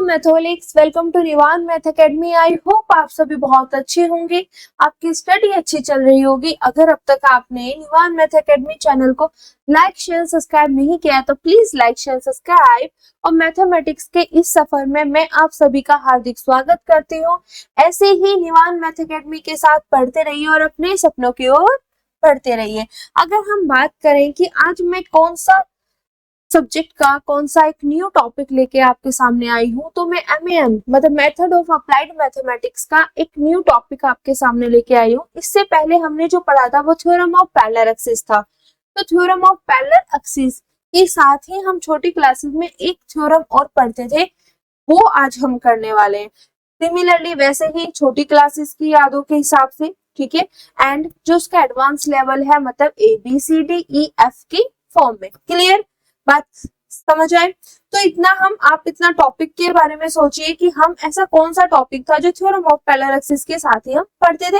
मैथोलिक्स, welcome to Nivan math academy. I hope आप सभी बहुत अच्छे होंगे, आपकी स्टडी अच्छी चल रही होगी। अगर अब तक आपने निवान मैथ अकेडमी चैनल को लाइक शेयर सब्सक्राइब नहीं किया तो प्लीज लाइक शेयर सब्सक्राइब। और मैथमेटिक्स के इस सफर में मैं आप सभी का हार्दिक स्वागत करती हूँ। ऐसे ही निवान मैथ अकेडमी के साथ पढ़ते रहिए और अपने सपनों की ओर बढ़ते रहिए। अगर हम बात करें कि आज मैं कौन सा सब्जेक्ट का कौन सा एक न्यू टॉपिक लेके आपके सामने आई हूँ, तो मैं MAM मतलब मेथड ऑफ अप्लाइड मैथमेटिक्स का एक न्यू टॉपिक आपके सामने लेके आई हूँ। इससे पहले हमने जो पढ़ा था वो थ्योरम ऑफ पैरेलल एक्सिस था। तो थ्योरम ऑफ पैरेलल एक्सिस के साथ ही हम छोटी क्लासेस में एक थ्योरम और पढ़ते थे, वो आज हम करने वाले हैं। सिमिलरली वैसे ही छोटी क्लासेस की यादों के हिसाब से, ठीक है, एंड जो उसका एडवांस लेवल है मतलब ABCDEF की फॉर्म में। क्लियर बात समझ आए? तो आप इतना टॉपिक के बारे में सोचिए कि हम ऐसा कौन सा टॉपिक था जो थ्योरम ऑफ पैरेलल एक्सिस के साथ ही हम पढ़ते थे।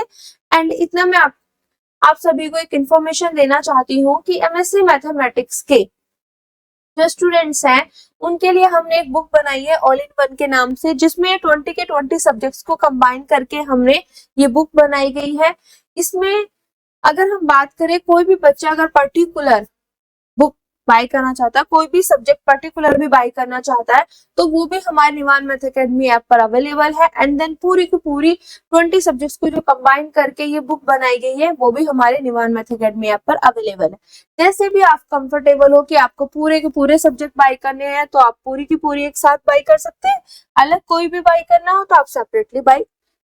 एंड इतना मैं आप सभी को एक इंफॉर्मेशन देना चाहती हूँ कि MSc मैथमेटिक्स के जो स्टूडेंट्स हैं उनके लिए हमने एक बुक बनाई है ऑल इन वन के नाम से, जिसमें 20 के 20 सब्जेक्ट्स को कंबाइन करके हमने ये बुक बनाई गई है। इसमें अगर हम बात करें, कोई भी बच्चा अगर पर्टिकुलर बुक बाय करना चाहता है, कोई भी सब्जेक्ट पर्टिकुलर भी बाय करना चाहता है, तो वो भी हमारे निवान मैथ अकेडमी ऐप पर अवेलेबल है। एंड देन पूरी की पूरी 20 सब्जेक्ट्स को जो कंबाइन करके ये बुक बनाई गई है वो भी हमारे निवान मैथ अकेडमी ऐप पर अवेलेबल है। जैसे भी आप कंफर्टेबल हो कि आपको पूरे के पूरे सब्जेक्ट बाय करने हैं तो आप पूरी की पूरी एक साथ बाय कर सकते हैं, अलग कोई भी बाय करना हो तो आप सेपरेटली बाय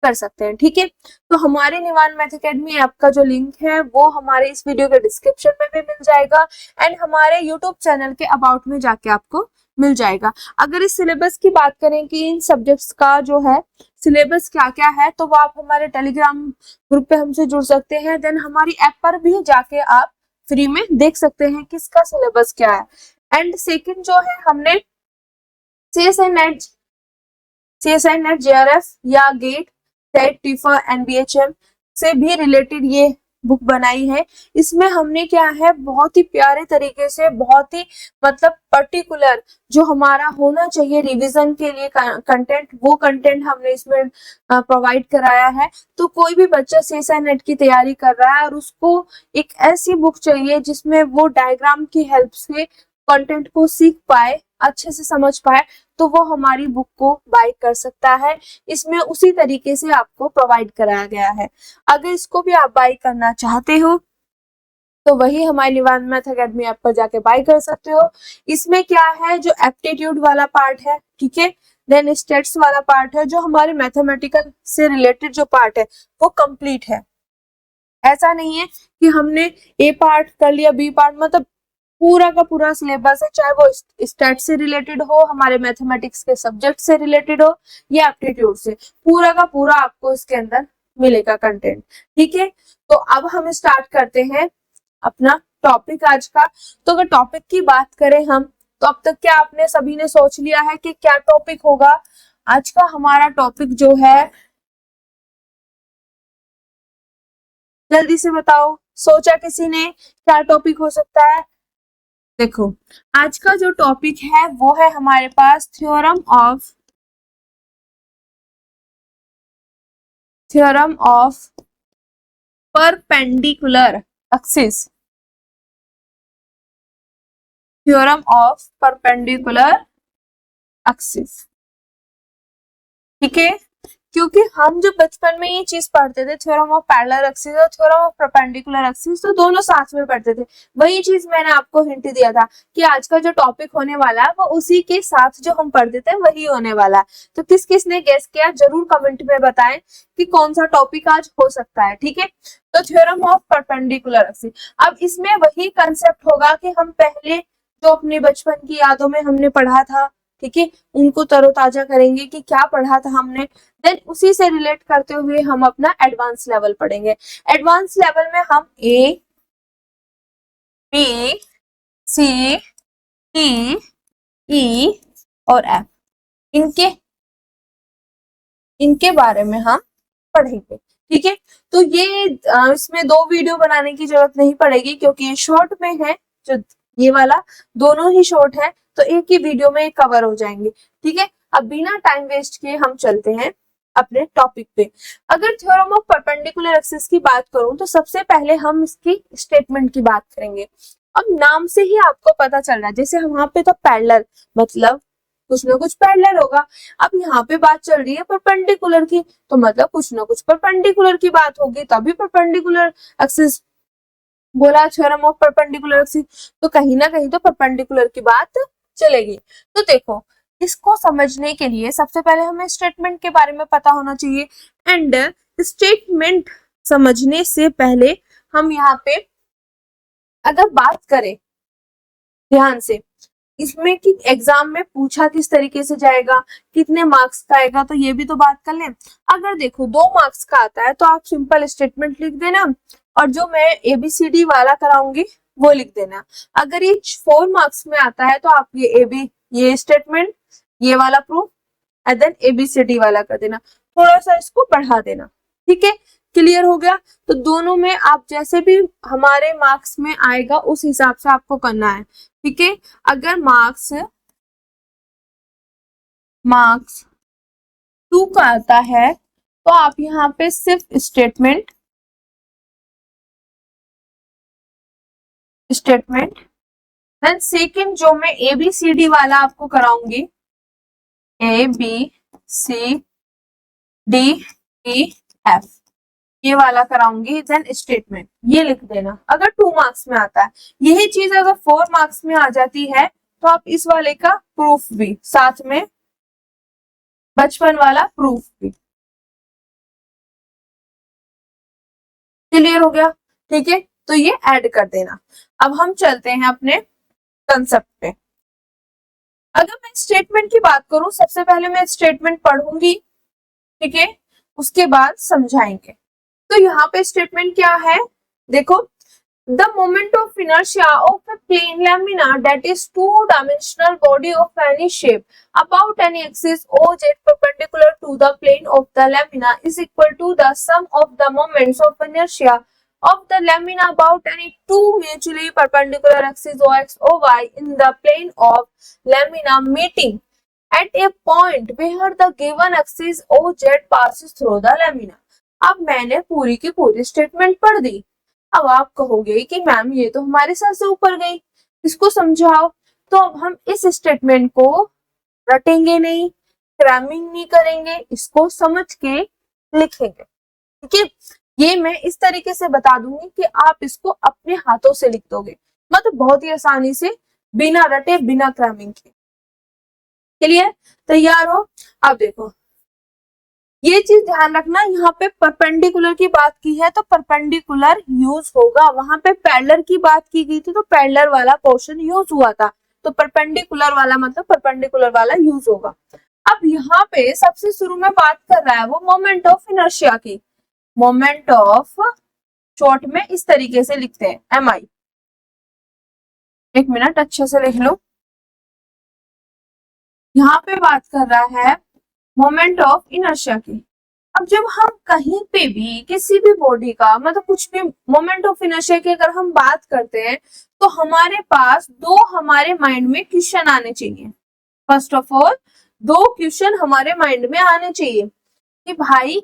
कर सकते हैं। ठीक है, तो हमारे निवान मैथ अकेडमी ऐप का जो लिंक है वो हमारे इस वीडियो के डिस्क्रिप्शन में भी मिल जाएगा एंड हमारे यूट्यूब चैनल के अबाउट में जाके आपको मिल जाएगा। अगर इस सिलेबस की बात करें कि इन सब्जेक्ट्स का जो है सिलेबस क्या क्या है, तो वो आप हमारे टेलीग्राम ग्रुप पे हमसे जुड़ सकते हैं। देन हमारी ऐप पर भी जाके आप फ्री में देख सकते हैं किसका सिलेबस क्या है। एंड सेकंड जो है, हमने CSI नेट JRF या गेट सेट टीफा NBHM से भी रिलेटेड ये बुक बनाई है। इसमें हमने क्या है बहुत ही प्यारे तरीके से, बहुत ही मतलब पर्टिकुलर जो हमारा होना चाहिए रिवीजन के लिए कंटेंट, वो कंटेंट हमने इसमें प्रोवाइड कराया है। तो कोई भी बच्चा CSI नेट की तैयारी कर रहा है और उसको एक ऐसी बुक चाहिए जिसमें वो डायग्राम की हेल्प से कंटेंट को सीख पाए, अच्छे से समझ पाए, तो वो हमारी बुक को बाय कर सकता है। इसमें उसी तरीके से आपको प्रोवाइड कराया गया है। अगर इसको भी आप बाय करना चाहते हो तो वही हमारे निवान मैथ अकेडमी ऐप पर जाके बाय कर सकते हो। इसमें क्या है, जो एप्टीट्यूड वाला पार्ट है, ठीक है, देन स्टेट्स वाला पार्ट है, जो हमारे मैथमेटिकल से रिलेटेड जो पार्ट है वो कंप्लीट है। ऐसा नहीं है कि हमने A पार्ट कर लिया, B पार्ट, मतलब पूरा का पूरा सिलेबस है, चाहे वो स्टैट से रिलेटेड हो, हमारे मैथमेटिक्स के सब्जेक्ट से रिलेटेड हो या एप्टीट्यूड से, पूरा का पूरा आपको इसके अंदर मिलेगा कंटेंट। ठीक है, तो अब हम स्टार्ट करते हैं अपना टॉपिक आज का। तो अगर टॉपिक की बात करें हम, तो अब तक क्या आपने सभी ने सोच लिया है कि क्या टॉपिक होगा? आज का हमारा टॉपिक जो है, जल्दी से बताओ, सोचा किसी ने क्या टॉपिक हो सकता है? देखो, आज का जो टॉपिक है वो है हमारे पास theorem of perpendicular axis. Theorem of perpendicular axis, ठीक है, क्योंकि हम जो बचपन में ये चीज पढ़ते थे थ्योरम ऑफ पैरेलल एक्सिस और थ्योरम ऑफ परपेंडिकुलर एक्सिस, तो दोनों साथ में पढ़ते थे। वही चीज मैंने आपको हिंट दिया था कि आज का जो टॉपिक होने वाला है वो उसी के साथ जो हम पढ़ते थे वही होने वाला है। तो किस किस ने गेस किया जरूर कमेंट में बताएं कि कौन सा टॉपिक आज हो सकता है। ठीक है, तो थ्योरम ऑफ परपेंडिकुलर एक्सिस। अब इसमें वही कंसेप्ट होगा कि हम पहले जो अपने बचपन की यादों में हमने पढ़ा था, ठीक है, उनको तरोताजा करेंगे कि क्या पढ़ा था हमने। देन उसी से रिलेट करते हुए हम अपना एडवांस लेवल पढ़ेंगे। एडवांस लेवल में हम A, B, C, D, E और F इनके बारे में हम पढ़ेंगे। ठीक है, तो ये इसमें 2 वीडियो बनाने की जरूरत नहीं पड़ेगी क्योंकि ये शॉर्ट में है, जो ये वाला दोनों ही शॉर्ट है, तो एक ही वीडियो में कवर हो जाएंगे। ठीक है, अब बिना टाइम वेस्ट किए हम चलते हैं अपने टॉपिक पे। अगर थ्योरम ऑफ परपेंडिकुलर एक्सिस की बात करूं तो सबसे पहले हम इसकी स्टेटमेंट की बात करेंगे। अब नाम से ही आपको पता चल रहा है, जैसे वहां पे तो पैरेलल मतलब कुछ ना कुछ पैरेलल होगा। अब यहाँ पे बात चल रही है परपेंडिकुलर की, तो मतलब कुछ ना कुछ परपेंडिकुलर की बात होगी, तभी परपेंडिकुलर एक्सिस बोला थ्योरम ऑफ परपेंडिकुलर एक्सिस, तो कहीं ना कहीं तो परपेंडिकुलर की बात चलेगी। तो देखो, इसको समझने के लिए सबसे पहले हमें स्टेटमेंट के बारे में पता होना चाहिए। एंड स्टेटमेंट समझने से पहले हम यहाँ पे अगर बात करें ध्यान से इसमें कि एग्जाम में पूछा किस तरीके से जाएगा, कितने मार्क्स का आएगा, तो ये भी तो बात कर लें। अगर देखो 2 मार्क्स का आता है तो आप सिंपल स्टेटमेंट लिख देना, और जो मैं एबीसीडी वाला कराऊंगी वो लिख देना। अगर ये 4 मार्क्स में आता है तो आप ये स्टेटमेंट, ये वाला प्रूफ एंड देन एबीसीडी वाला कर देना, थोड़ा सा इसको बढ़ा देना। ठीक है, क्लियर हो गया। तो दोनों में आप जैसे भी हमारे मार्क्स में आएगा उस हिसाब से आपको करना है। ठीक है, अगर मार्क्स 2 का आता है तो आप यहाँ पे सिर्फ स्टेटमेंट देन सेकंड जो मैं एबीसीडी वाला आपको कराऊंगी, ABCDEF ये वाला कराऊंगी, देन स्टेटमेंट ये लिख देना। अगर 2 मार्क्स में आता है, यही चीज अगर 4 मार्क्स में आ जाती है तो आप इस वाले का प्रूफ भी साथ में, बचपन वाला प्रूफ भी। क्लियर हो गया? ठीक है, तो ये ऐड कर देना। अब हम चलते हैं अपने कंसेप्ट पे। अगर मैं स्टेटमेंट की बात करूं, सबसे पहले मैं स्टेटमेंट पढ़ूंगी, ठीक है, उसके बाद समझाएंगे। तो यहाँ पे स्टेटमेंट क्या है, देखो, the moment of inertia of a plane lamina that is two-dimensional body of any shape about any axis OZ perpendicular to the plane of the lamina is equal to the sum of the moments of inertia of the lamina about any two mutually perpendicular axes OX OY in the plane of lamina meeting at a point where the given axis OZ passes through the lamina। अब मैंने पूरी की पूरी statement पढ़ दी। अब आप कहोगे कि मैम ये तो हमारे सर से ऊपर गई, इसको समझाओ। तो अब हम इस स्टेटमेंट को रटेंगे नहीं, क्रैमिंग नहीं करेंगे, इसको समझ के लिखेंगे। ठीक है, ये मैं इस तरीके से बता दूंगी कि आप इसको अपने हाथों से लिख दोगे, मतलब बहुत ही आसानी से, बिना रटे बिना क्रैमिंग के। क्लियर? तैयार हो? अब देखो, ये चीज ध्यान रखना, यहाँ पे परपेंडिकुलर की बात की है तो परपेंडिकुलर यूज होगा, वहां पे पैरेलल की बात की गई थी तो पैरेलल वाला पोर्शन यूज हुआ था, तो परपेंडिकुलर वाला मतलब परपेंडिकुलर वाला यूज होगा। अब यहाँ पे सबसे शुरू में बात कर रहा है वो मोमेंट ऑफ इनर्शिया की। मोमेंट ऑफ, शॉर्ट में इस तरीके से लिखते हैं MI। एक मिनट अच्छे से लिख लो। यहाँ पे बात कर रहा है मोमेंट ऑफ इनर्शिया की। अब जब हम कहीं पे भी किसी भी बॉडी का मतलब कुछ भी मोमेंट ऑफ इनर्शिया की अगर हम बात करते हैं तो हमारे पास दो हमारे माइंड में क्वेश्चन आने चाहिए। फर्स्ट ऑफ ऑल 2 क्वेश्चन हमारे माइंड में आने चाहिए कि भाई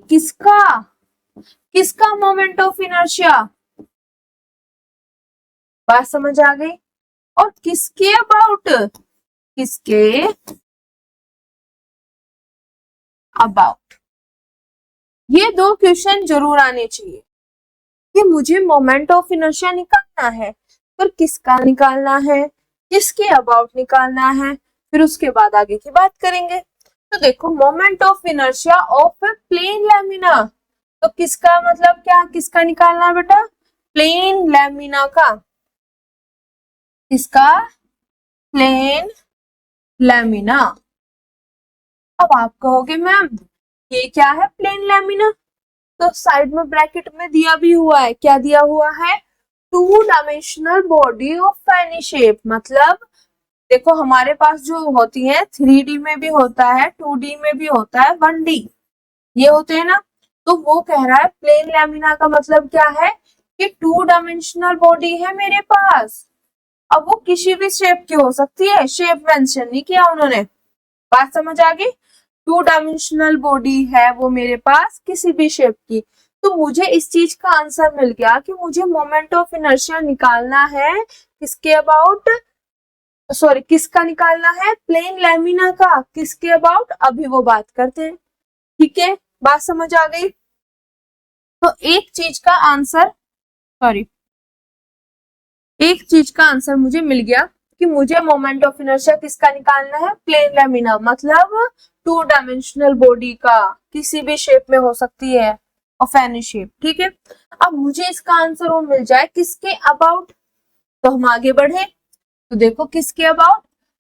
किसका मोमेंट ऑफ इनर्शिया, बात समझ आ गई, और किसके अबाउट, ये 2 क्वेश्चन जरूर आने चाहिए कि मुझे मोमेंट ऑफ इनर्शिया निकालना है, पर किसका निकालना है, किसके अबाउट निकालना है, फिर उसके बाद आगे की बात करेंगे। तो देखो, moment of inertia of a plane lamina, तो किसका मतलब क्या, किसका निकालना है बेटा, प्लेन लैमिना का, किसका, प्लेन लैमिना। अब आप कहोगे मैम ये क्या है प्लेन लैमिना, तो साइड में ब्रैकेट में दिया भी हुआ है, क्या दिया हुआ है, 2 dimensional body of any shape. मतलब देखो हमारे पास जो होती है 3D में भी होता है, 2D में भी होता है, 1D ये होते हैं ना, तो वो कह रहा है प्लेन लैमिना का मतलब क्या है कि 2 डायमेंशनल बॉडी है मेरे पास। अब वो किसी भी शेप की हो सकती है, शेप मेंशन नहीं किया उन्होंने, बात समझ आ गई? 2 डायमेंशनल बॉडी है वो मेरे पास किसी भी शेप की, तो मुझे इस चीज का आंसर मिल गया कि मुझे मोमेंट ऑफ इनर्शिया निकालना है किसके अबाउट, सॉरी किसका निकालना है, प्लेन लैमिना का, किसके अबाउट, अभी वो बात करते हैं। ठीक है, बात समझ आ गई? तो एक चीज का आंसर, सॉरी एक चीज का आंसर मुझे मिल गया कि मुझे मोमेंट ऑफ इनर्शिया किसका निकालना है, प्लेन लैमिना, मतलब 2 डायमेंशनल बॉडी का, किसी भी शेप में हो सकती है, ऑफ एनी शेप। ठीक है, अब मुझे इसका आंसर वो मिल जाए किसके अबाउट, तो हम आगे बढ़े। तो देखो किसके about,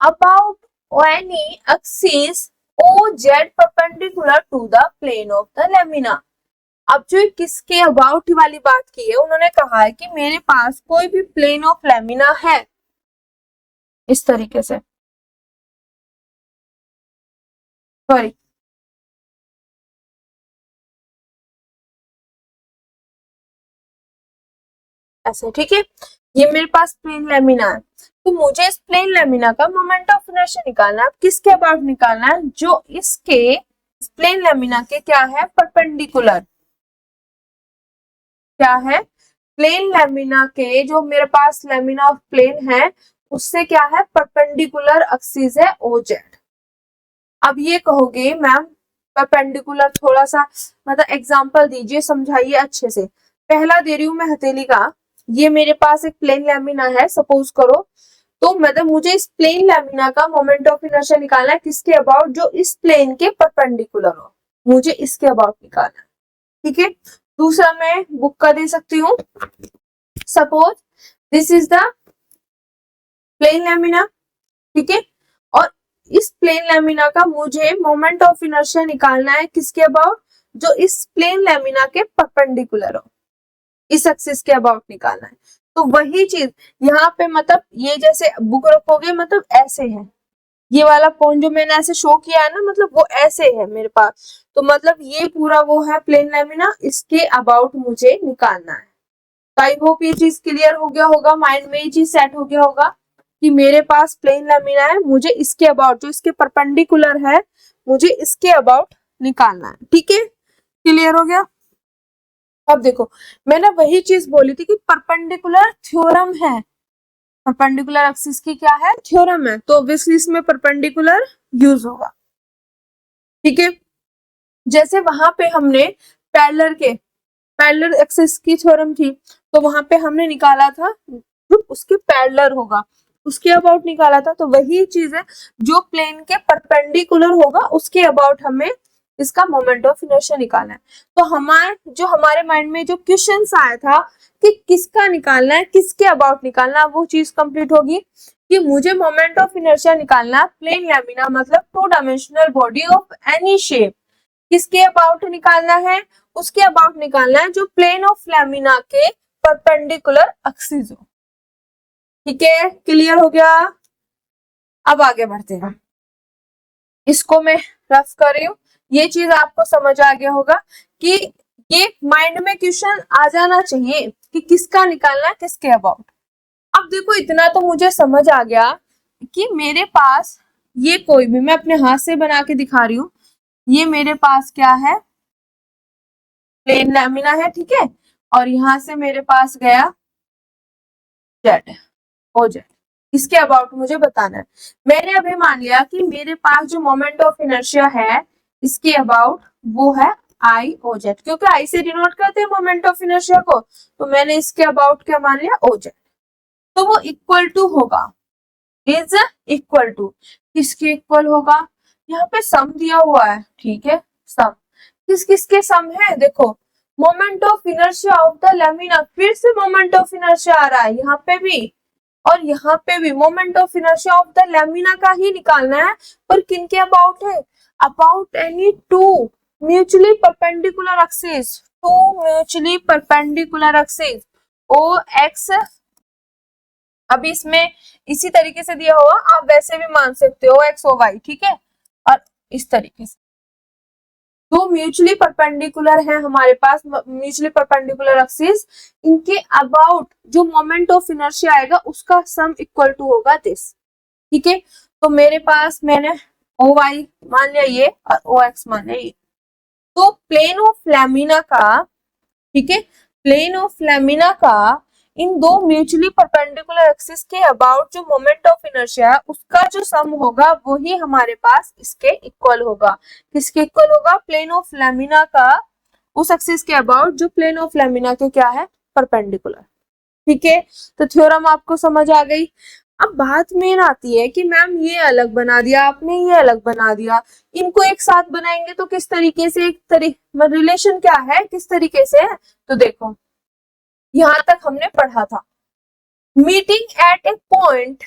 about any axis O Z perpendicular to the plane of the lamina. अब जो किसके अबाउट वाली बात की है, उन्होंने कहा है कि मेरे पास कोई भी प्लेन ऑफ लैमिना है इस तरीके से, सॉरी ऐसे, ठीक है, ये मेरे पास प्लेन लैमिना है, तो मुझे इस प्लेन लैमिना का मोमेंट ऑफ इनर्शिया निकालना है। किसके अबाउट निकालना है, जो इसके प्लेन लैमिना के क्या है, परपेंडिकुलर, क्या है, प्लेन लैमिना के, जो मेरे पास लैमिना ऑफ प्लेन है उससे क्या है, परपेंडिकुलर एक्सिस है ओजेड। अब ये कहोगे मैम परपेंडिकुलर, थोड़ा सा मतलब एग्जांपल दीजिए, समझाइए अच्छे से। पहला दे रही हूं मैं हथेली का, ये मेरे पास एक प्लेन लैमिना है सपोज करो, तो मतलब मुझे इस प्लेन लैमिना का मोमेंट ऑफ इनर्शिया निकालना है किसके अबाउट, जो इस प्लेन के परपेंडिकुलर हो, मुझे इसके अबाउट निकालना है। ठीक है, दूसरा मैं बुक का दे सकती हूँ, suppose this is the plane lamina, ठीक है, और इस प्लेन लैमिना का मुझे मोमेंट ऑफ इनर्शिया निकालना है किसके अबाउट, जो इस प्लेन लैमिना के परपेंडिकुलर हो, इस एक्सिस के अबाउट निकालना है। तो वही चीज यहाँ पे, मतलब ये जैसे बुक रखोगे मतलब ऐसे है, ये वाला पॉइंट जो मैंने ऐसे शो किया है ना, मतलब वो ऐसे है मेरे पास, तो मतलब ये पूरा वो है प्लेन लैमिना, इसके अबाउट मुझे निकालना है। तो आई होप ये चीज क्लियर हो गया होगा, माइंड में ये चीज सेट हो गया होगा कि मेरे पास प्लेन लैमिना है, मुझे इसके अबाउट, जो इसके परपेंडिकुलर है, मुझे इसके अबाउट निकालना है। ठीक है, क्लियर हो गया? अब देखो मैंने वही चीज बोली थी कि परपेंडिकुलर थ्योरम है, परपेंडिकुलर एक्सिस की क्या है, थ्योरम है, तो ऑब्वियसली इसमें परपेंडिकुलर यूज होगा। ठीक है, जैसे वहां पे हमने पैरेलल एक्सिस की थ्योरम थी, तो वहां पे हमने निकाला था जो उसके पैरेलल होगा उसके अबाउट निकाला था, तो वही चीज है, जो प्लेन के परपेंडिकुलर होगा उसके अबाउट हमें इसका मोमेंट ऑफ इनर्शिया निकालना है। तो हमारे माइंड में जो क्वेश्चन आया था कि किसका निकालना है, किसके अबाउट निकालना है, वो चीज कंप्लीट होगी कि मुझे मोमेंट ऑफ इनर्शिया निकालना है प्लेन लैमिना, मतलब 2 dimensional body of any shape, किसके अबाउट निकालना है, उसके अबाउट निकालना है जो प्लेन ऑफ लैमिना के परपेंडिकुलर एक्सिस हो। ठीक है, क्लियर हो गया? अब आगे बढ़ते हैं, इसको मैं रफ कर रही हूँ, ये चीज आपको समझ आ गया होगा कि ये माइंड में क्वेश्चन आ जाना चाहिए कि किसका निकालना है, किसके अबाउट। अब देखो इतना तो मुझे समझ आ गया कि मेरे पास ये कोई भी, मैं अपने हाथ से बना के दिखा रही हूँ, ये मेरे पास क्या है, प्लेन लैमिना है, ठीक है, और यहां से मेरे पास गया जेड, ओ जेड, इसके अबाउट मुझे बताना है। मैंने अभी मान लिया कि मेरे पास जो मोमेंट ऑफ इनर्शिया है इसके अबाउट वो है आई ओ जेड, क्योंकि आई से डिनोट करते हैं मोमेंट ऑफ इनर्शिया को, तो मैंने इसके अबाउट क्या मान लिया, ओ जेड, तो वो इक्वल टू होगा, इज इक्वल टू, किसके इक्वल होगा, यहाँ पे सम दिया हुआ है, ठीक है, सम किस किसके सम है, देखो moment of inertia of the lamina, फिर से मोमेंट ऑफ इनर्शिया आ रहा है यहाँ पे भी, और यहाँ पे भी moment of inertia of the lamina का ही निकालना है, पर किनके अबाउट है, about any two mutually perpendicular axis, two mutually perpendicular axis O X, अभी इसमें इसी तरीके से दिया हुआ, आप वैसे भी मान सकते हो एक्स ओ वाई, ठीक है, और इस तरीके से दो म्यूचुअली परपेंडिकुलर है हमारे पास, म्यूचुअली परपेंडिकुलर एक्सिस, इनके अबाउट जो मोमेंट ऑफ इनर्शिया आएगा उसका सम इक्वल टू होगा दिस। ठीक है, तो मेरे पास मैंने ओ वाई मान लिया ये और ओ एक्स मान लिया ये। तो प्लेन ऑफ लैमिना का, ठीक है, प्लेन ऑफ लैमिना का इन दो म्यूचुअली परपेंडिकुलर एक्सिस के अबाउट जो मोमेंट ऑफ इनर्शिया है उसका जो सम होगा वही हमारे पास इसके इक्वल होगा। किसके इक्वल होगा? प्लेन ऑफ लैमिना का उस एक्सिस के अबाउट जो प्लेन ऑफ लैमिना के क्या है? परपेंडिकुलर। ठीक है, तो थ्योरम आपको समझ आ गई। अब बात मेन आती है कि मैम ये अलग बना दिया आपने, ये अलग बना दिया, इनको एक साथ बनाएंगे तो किस तरीके से, एक रिलेशन क्या है, किस तरीके से है? तो देखो यहां तक हमने पढ़ा था मीटिंग एट ए पॉइंट,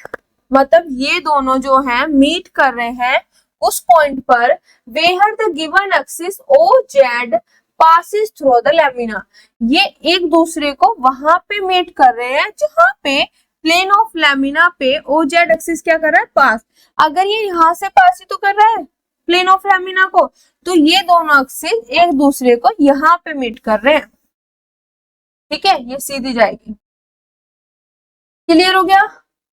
मतलब ये दोनों जो हैं मीट कर रहे हैं उस पॉइंट पर where the given axis O Z passes through the lamina. ये एक दूसरे को वहां पे मीट कर रहे हैं जहां पे प्लेन ऑफ लैमिना पे ओ जेड एक्सिस क्या कर रहा है? पास। अगर ये यहां से पास ही तो कर रहा है प्लेन ऑफ लैमिना को, तो ये दोनों एक्सिस एक दूसरे को यहाँ पे मीट कर रहे हैं। ठीक है, ये सीधी जाएगी। क्लियर हो गया?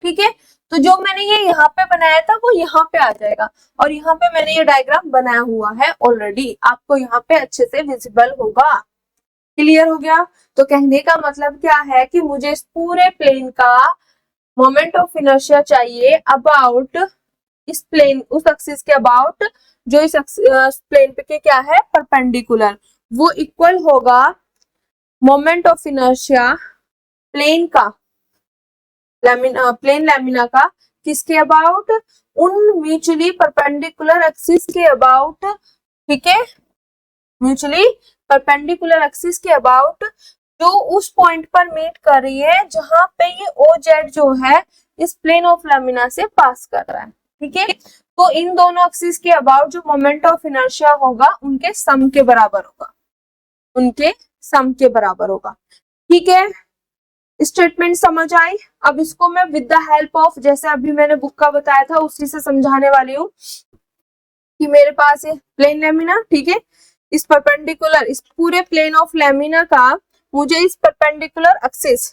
ठीक है, तो जो मैंने ये यहाँ पे बनाया था वो यहाँ पे आ जाएगा, और यहाँ पे मैंने ये डायग्राम बनाया हुआ है ऑलरेडी, आपको यहाँ पे अच्छे से विजिबल होगा। क्लियर हो गया? तो कहने का मतलब क्या है कि मुझे इस पूरे प्लेन का मोमेंट ऑफ इनर्शिया चाहिए अबाउट इस प्लेन, उस एक्सिस के अबाउट जो इस प्लेन पे के क्या है? परपेंडिकुलर। वो इक्वल होगा मोमेंट ऑफ इनर्शिया प्लेन का, प्लेन लैमिना का, किसके अबाउट? उन म्यूचुअली परपेंडिकुलर एक्सिस के अबाउट। ठीक है, म्यूचुअली परपेंडिकुलर एक्सिस के अबाउट जो उस पॉइंट पर मीट कर रही है जहां पे ये ओ जेड जो है इस प्लेन ऑफ लैमिना से पास कर रहा है। ठीक है, तो इन दोनों एक्सिस के अबाउट जो मोमेंट ऑफ इनर्शिया होगा उनके सम के बराबर होगा, उनके सम के बराबर होगा। ठीक है, स्टेटमेंट समझ आई? अब इसको मैं विद द हेल्प ऑफ, जैसे अभी मैंने बुक का बताया था उसी से समझाने वाली हूँ कि मेरे पास है प्लेन लैमिना, ठीक है, इस परपेंडिकुलर, इस पूरे प्लेन ऑफ लैमिना का मुझे इस परपेंडिकुलर एक्सिस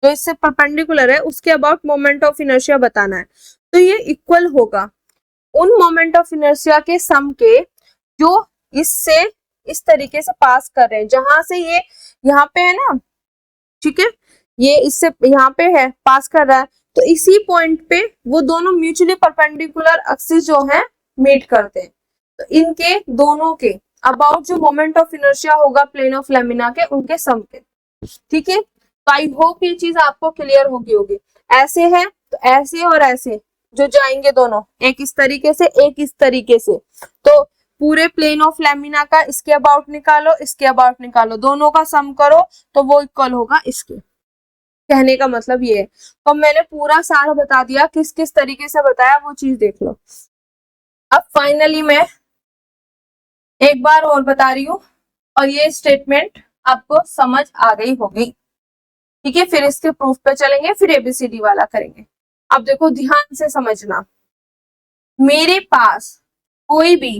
जो इससे परपेंडिकुलर है उसके अबाउट मोमेंट ऑफ इनर्शिया बताना है। तो ये इक्वल होगा उन मोमेंट ऑफ इनर्शिया के सम के जो इससे इस तरीके से पास कर रहे हैं, जहां से ये यहाँ पे है ना, ठीक है, ये इससे यहाँ पे है पास कर रहा है, तो इसी पॉइंट पे वो दोनों म्यूचुअली परपेंडिकुलर एक्सिस जो है मीट करते हैं। तो इनके दोनों के अबाउट जो मोमेंट ऑफ इनर्शिया होगा प्लेन ऑफ लैमिना के, उनके सम के। ठीक है, तो आई होप ये चीज आपको क्लियर होगी। ऐसे है तो ऐसे और ऐसे जो जाएंगे दोनों, एक इस तरीके से एक इस तरीके से, तो पूरे प्लेन ऑफ लैमिना का इसके अबाउट निकालो, इसके अबाउट निकालो, दोनों का सम करो तो वो इक्वल होगा इसके। कहने का मतलब ये है। तो मैंने पूरा सारा बता दिया, किस किस तरीके से बताया वो चीज देख लो। अब फाइनली मैं एक बार और बता रही हूँ और ये स्टेटमेंट आपको समझ आ गई होगी। ठीक है, फिर इसके प्रूफ पे चलेंगे, फिर एबीसीडी वाला करेंगे। अब देखो ध्यान से समझना, मेरे पास कोई भी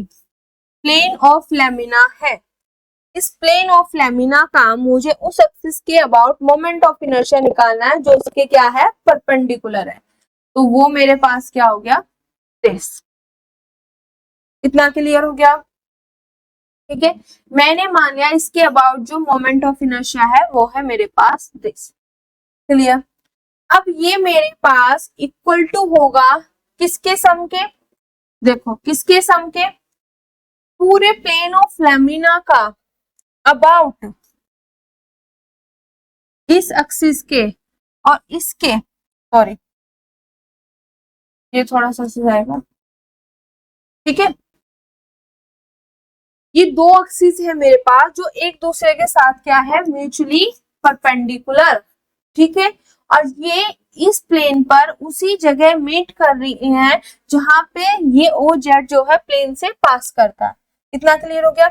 प्लेन ऑफ लैमिना है, इस प्लेन ऑफ लैमिना का मुझे उस एक्सिस के अबाउट मोमेंट ऑफ इनर्शिया निकालना है जो इसके क्या है? परपेंडिकुलर है। तो वो मेरे पास क्या हो गया? दिस। इतना क्लियर हो गया? ठीक है, मैंने मान लिया इसके अबाउट जो मोमेंट ऑफ इनर्शिया है वो है मेरे पास दिस। क्लियर? अब ये मेरे पास इक्वल टू होगा किसके सम के? देखो किसके सम के? पूरे प्लेन ऑफ लैमिना का अबाउट इस एक्सिस के और इसके, सॉरी ये थोड़ा सा जाएगा। ठीक है, ये दो एक्सिस है मेरे पास जो एक दूसरे के साथ क्या है? Mutually perpendicular. ठीक है, और ये इस प्लेन पर उसी जगह मीट कर रही है जहां पे ये ओ जेड जो है प्लेन से पास करता है। इतना क्लियर हो गया?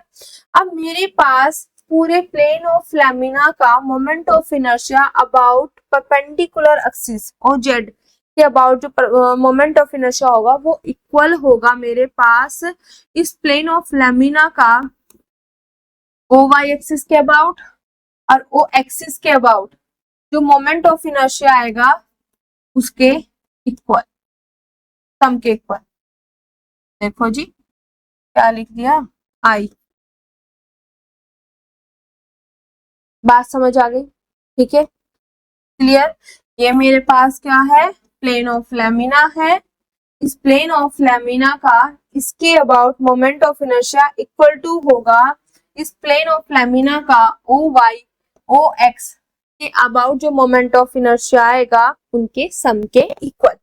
अब मेरे पास पूरे प्लेन ऑफ लैमिना का moment of inertia about perpendicular axis O Z के अबाउट जो मोमेंट ऑफ इनर्शिया होगा वो इक्वल होगा मेरे पास इस प्लेन ऑफ लैमिना का ओ वाई एक्सिस के अबाउट और ओ एक्सिस के अबाउट जो मोमेंट ऑफ इनर्शिया आएगा उसके इक्वल, सम के इक्वल। देखो जी क्या लिख दिया, आई। बात समझ आ गई? ठीक है, क्लियर। ये मेरे पास क्या है, प्लेन ऑफ लैमिना है। इस प्लेन ऑफ लैमिना का इसके about moment of inertia equal to होगा इस प्लेन ऑफ लैमिना का ओ वाई ओ एक्स के अबाउट जो मोमेंट ऑफ इनर्शिया आएगा उनके सम के इक्वल।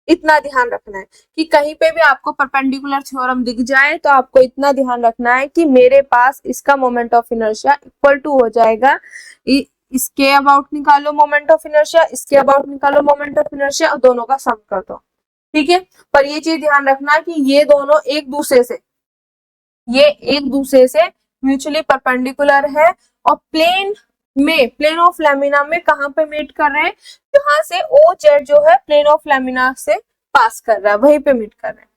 इतना ध्यान रखना है कि कहीं पे भी आपको परपेंडिकुलर थ्योरम दिख जाए तो आपको इतना ध्यान रखना है कि मेरे पास इसका moment of inertia equal to हो जाएगा इसके अबाउट निकालो मोमेंट ऑफ इनर्शिया, इसके अबाउट निकालो मोमेंट ऑफ इनर्शिया और दोनों का सम कर दो। ठीक है, पर ये चीज ध्यान रखना कि ये दोनों एक दूसरे से म्यूचुअली परपेंडिकुलर है और प्लेन ऑफ लैमिना में कहां पे मीट कर रहे हैं, जहां से ओ जेड जो है प्लेन ऑफ लैमिना से पास कर रहा है वहीं पे मीट कर रहे हैं।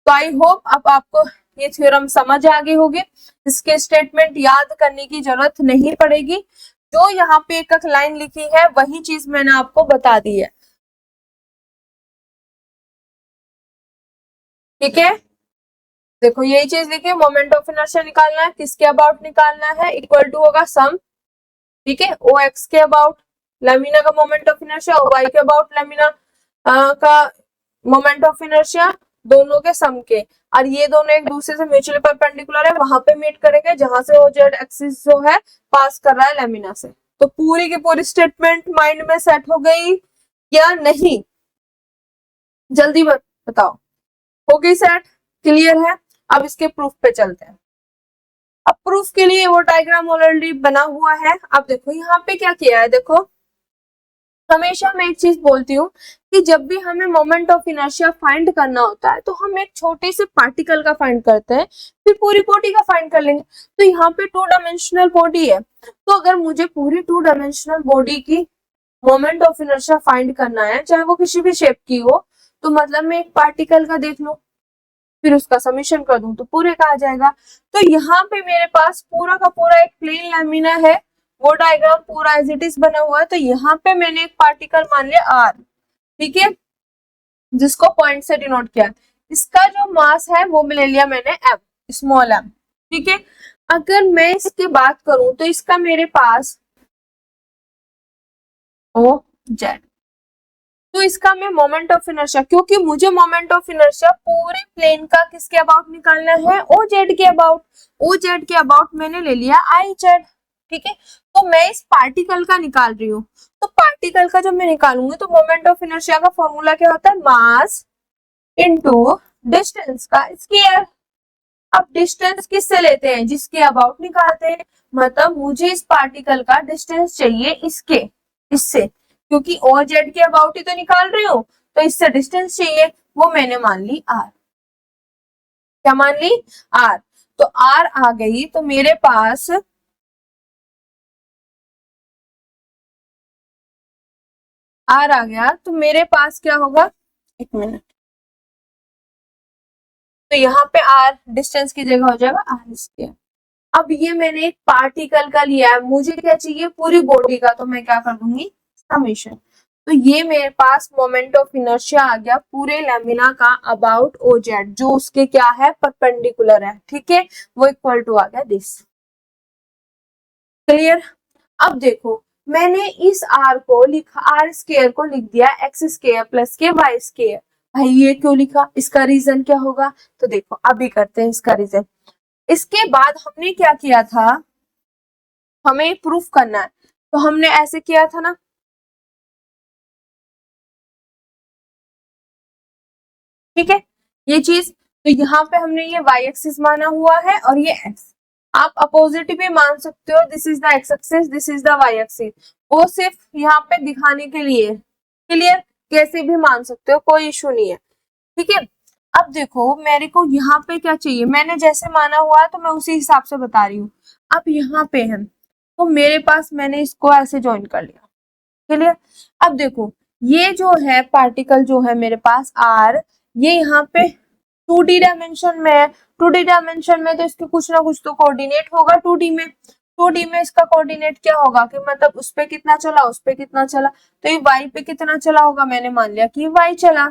तो आई होप अब आपको ये थ्योरम समझ आ गई होगी। इसके स्टेटमेंट याद करने की जरूरत नहीं पड़ेगी, जो यहाँ पे एक लाइन लिखी है वही चीज मैंने आपको बता दी है। ठीक है, देखो यही चीज लिखी है, मोमेंट ऑफ इनर्शिया निकालना है, किसके अबाउट निकालना है, इक्वल टू होगा सम। ठीक है, ओ एक्स के अबाउट लैमिना का moment of inertia, O Y के अबाउट लैमिना का मोमेंट ऑफ इनर्शिया, दोनों के सम के। और ये दोनों एक दूसरे से म्यूचुअली परपेंडिकुलर है, वहां पे मीट करेंगे जहां से ओ जेड एक्सिस जो है पास कर रहा है लैमिना से। तो पूरी की पूरी स्टेटमेंट माइंड में सेट हो गई या नहीं? जल्दी बताओ, हो गई सेट? क्लियर है? अब इसके प्रूफ पे चलते हैं। अब प्रूफ के लिए वो डायग्राम ऑलरेडी बना हुआ है। अब देखो यहाँ पे क्या किया है, देखो हमेशा मैं एक चीज बोलती हूँ कि जब भी हमें मोमेंट ऑफ इनर्शिया फाइंड करना होता है तो हम एक छोटे से पार्टिकल का फाइंड करते हैं, फिर पूरी बॉडी का फाइंड कर लेंगे। तो यहाँ पे 2 डायमेंशनल बॉडी है, तो अगर मुझे पूरी 2 डायमेंशनल बॉडी की मोमेंट ऑफ इनर्शिया फाइंड करना है, चाहे वो किसी भी शेप की हो, तो मतलब मैं एक पार्टिकल का देख लूं, फिर उसका समीशन कर दूं तो पूरे का आ जाएगा। तो यहाँ पे मेरे पास पूरा का पूरा एक प्लेन लैमिना है, वो डायग्राम पूरा एज इट इज बना हुआ है। तो यहाँ पे मैंने एक पार्टिकल मान लिया आर, ठीक है, जिसको पॉइंट से डिनोट किया। इसका जो मास है वो ले लिया मैंने एम, स्मॉल एम। ठीक है, अगर मैं इसकी बात करूं तो इसका मेरे पास ओ जेड, तो इसका मैं मोमेंट ऑफ इनर्शिया, क्योंकि मुझे मोमेंट ऑफ इनर्शिया पूरे प्लेन का किसके अबाउट निकालना है, ओ जेड के अबाउट। ओ जेड के अबाउट मैंने ले लिया आई जेड। ठीक है, तो मैं इस पार्टिकल का निकाल रही हूँ। तो पार्टिकल का जब मैं निकालूंगी तो मोमेंट ऑफ इनर्शिया का फॉर्मूला क्या होता है, मास इनटू डिस्टेंस का स्क्वायर। अब डिस्टेंस किससे लेते हैं, जिसके अबाउट निकालते हैं। मतलब मुझे इस पार्टिकल का डिस्टेंस चाहिए इससे, क्योंकि ओ जेड के अबाउट ही तो निकाल रही हूँ, तो इससे डिस्टेंस चाहिए, वो मैंने मान ली आर। क्या मान ली, आर। तो आर आ गई, तो मेरे पास आर आ गया, तो मेरे पास क्या होगा, एक मिनट, तो यहाँ पे आर डिस्टेंस की जगह हो जाएगा आर स्क्वायर। अब ये मैंने एक पार्टिकल का लिया है, मुझे क्या चाहिए, पूरी बॉडी का, तो मैं क्या कर दूंगी, समेशन। तो ये मेरे पास मोमेंट ऑफ इनर्शिया आ गया पूरे लैमिना का अबाउट ओ जेड, जो उसके क्या है, परपेंडिकुलर है। ठीक है, वो इक्वल टू आ गया दिस। क्लियर? अब देखो मैंने इस आर को लिखा, आर स्क्वायर को लिख दिया एक्स स्क्वायर प्लस के वाई स्क्वायर। भाई ये क्यों लिखा, इसका रीजन क्या होगा, तो देखो अभी करते हैं इसका रीजन। इसके बाद हमने क्या किया था, हमें प्रूफ करना है, तो हमने ऐसे किया था ना, ठीक है, ये चीज। तो यहाँ पे हमने ये y एक्सिस माना हुआ है और ये x, आप अपोजिट भी मान सकते हो, this is the x axis, this is the y axis, वो सिर्फ यहाँ पे दिखाने के लिए। क्लियर? कैसे भी मान सकते हो, कोई इशू नहीं है। ठीक है, अब देखो मेरे को यहाँ पे क्या चाहिए, मैंने जैसे माना हुआ है तो मैं उसी हिसाब से बता रही हूँ। अब यहाँ पे है, तो मेरे पास मैंने इसको ऐसे ज्वाइन कर लिया। क्लियर? अब देखो ये जो है पार्टिकल जो है मेरे पास आर, ये यहाँ पे 2D डायमेंशन में है। 2D डायमेंशन में तो इसके कुछ ना कुछ तो कोऑर्डिनेट होगा 2D में। 2D में इसका कोऑर्डिनेट क्या होगा कि मतलब उस पे कितना चला, उस पे कितना चला, तो ये y पे कितना चला होगा, मैंने मान लिया कि y चला।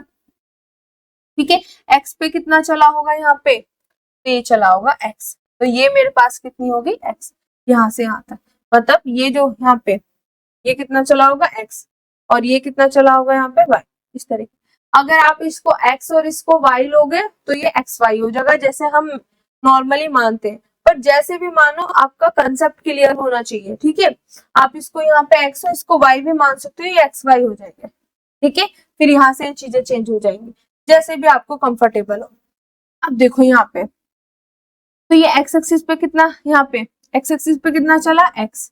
ठीक है, एक्स पे कितना चला होगा यहाँ पे, तो ये चला होगा एक्स, तो ये मेरे पास कितनी होगी एक्स, यहाँ से यहाँ तक, मतलब ये जो यहाँ पे ये कितना चला होगा एक्स, और ये कितना चला होगा यहाँ पे वाई, इस तरीके। अगर आप इसको एक्स और इसको वाई लोगे तो ये एक्स वाई हो जाएगा, जैसे हम नॉर्मली मानते हैं, पर जैसे भी मानो आपका कंसेप्ट क्लियर होना चाहिए, ठीक है। आप इसको यहाँ पे एक्स और इसको वाई भी मान सकते हो, ये एक्स वाई हो जाएगा, ठीक है। फिर यहाँ से चीजें चेंज हो जाएंगी, जैसे भी आपको कंफर्टेबल हो। अब देखो यहाँ पे, तो ये एक्स एक्सिस पे कितना, यहाँ पे एक्स एक्सिस पे कितना चला एक्स,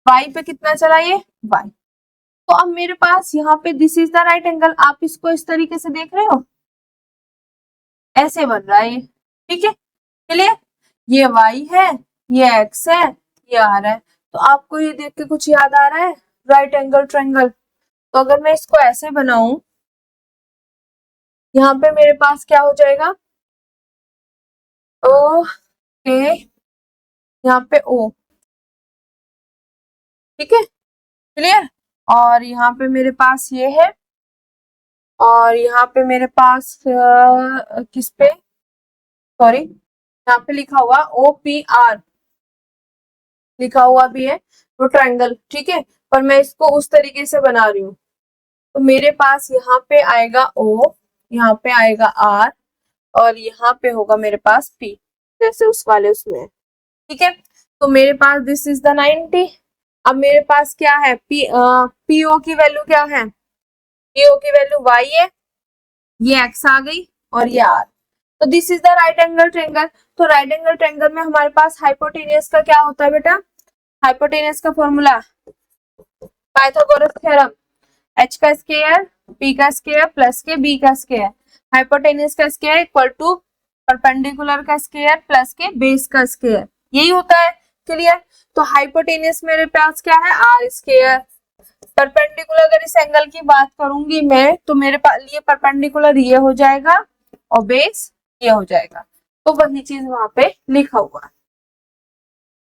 वाई पे कितना चला ये वाई। तो अब मेरे पास यहाँ पे this is the right angle, आप इसको इस तरीके से देख रहे हो, ऐसे बन रहा है ये, ठीक है। चलिए, ये वाई है, ये एक्स है, ये आ रहा है, तो आपको ये देख के कुछ याद आ रहा है, राइट एंगल ट्रायंगल। तो अगर मैं इसको ऐसे बनाऊं, यहाँ पे मेरे पास क्या हो जाएगा, ओ के, यहाँ पे ओ, ठीक है, क्लियर। और यहाँ पे मेरे पास ये है, और यहाँ पे मेरे पास किस पे, सॉरी, यहाँ पे लिखा हुआ OPR लिखा हुआ भी है, वो ट्रायंगल, ठीक है। पर मैं इसको उस तरीके से बना रही हूँ, तो मेरे पास यहाँ पे आएगा O, यहाँ पे आएगा R, और यहाँ पे होगा मेरे पास P, जैसे उस वाले उसमें, ठीक है। तो मेरे पास दिस इज द 90। अब मेरे पास क्या है, PO की वैल्यू क्या है, PO की वैल्यू y है, ये x आ गई, और ये r। तो this is the right angle triangle. तो राइट एंगल ट्रायंगल में हमारे पास हाइपोटेनियस का क्या होता है बेटा, हाइपोटेनियस का फॉर्मूला पाइथागोरस थ्योरम, h का स्क्वायर p का स्क्वायर प्लस के b का स्क्वायर, हाइपोटेनियस का स्क्वायर इक्वल टू परपेंडिकुलर का स्क्वायर प्लस के बेस का स्क्वायर, यही होता है, क्लियर। तो हाइपोटेनियस मेरे पास क्या है, आर स्क्वायर, परपेंडिकुलर अगर इस एंगल की बात करूंगी मैं, तो मेरे पास ये परपेंडिकुलर ये हो जाएगा और बेस ये हो जाएगा, तो वही चीज वहां पे लिखा हुआ है,